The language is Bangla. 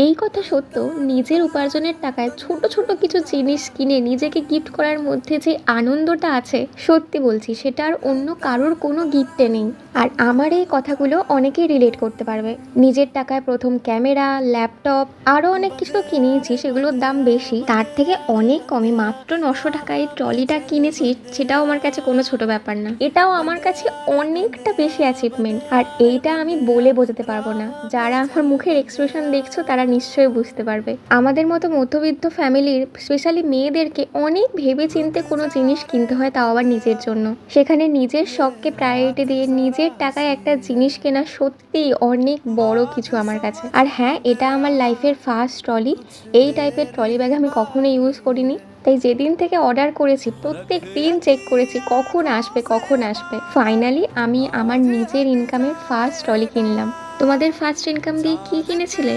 এই কথা সত্য, নিজের উপার্জনের টাকায় ছোট ছোট কিছু জিনিস কিনে নিজেকে গিফট করার মধ্যে যে আনন্দটা আছে, সত্যি বলছি সেটা আর অন্য কারোর কোনো গিফটে নেই। আর আমার এই কথাগুলো অনেকেই রিলেট করতে পারবে। নিজের টাকায় প্রথম ক্যামেরা, ল্যাপটপ, আরও অনেক কিছু তো কিনেইছি, সেগুলোর দাম বেশি। তার থেকে অনেক কমে মাত্র 900 টাকায় ট্রলিটা কিনেছি, সেটাও আমার কাছে কোনো ছোট ব্যাপার না। এটাও আমার কাছে অনেকটা বেশি অ্যাচিভমেন্ট, আর এইটা আমি বলে বোঝাতে পারবো না। যারা আমার মুখের এক্সপ্রেশন দেখছো তারা নিশ্চয়ই বুঝতে পারবে। আমাদের মতো মধ্যবিত্ত ফ্যামিলির স্পেশালি মেয়েদেরকে অনেক ভেবে চিন্তে কোনো জিনিস কিনতে হয়, তাও আবার নিজের জন্য। সেখানে নিজের শখকে প্রায়োরিটি দিয়ে নিজের টাকায় একটা জিনিস কেনা সত্যিই অনেক বড় কিছু আমার কাছে। আর হ্যাঁ, এটা আমার লাইফের ফার্স্ট ট্রলি। এই টাইপের ট্রলি ব্যাগ আমি কখনো ইউজ করিনি, তাই যেদিন থেকে অর্ডার করেছি প্রত্যেক দিন চেক করেছি কখন আসবে। ফাইনালি আমি আমার নিজের ইনকামের ফার্স্ট ট্রলি কিনলাম। তোমাদের ফার্স্ট ইনকাম দিয়ে কি কিনেছিলে?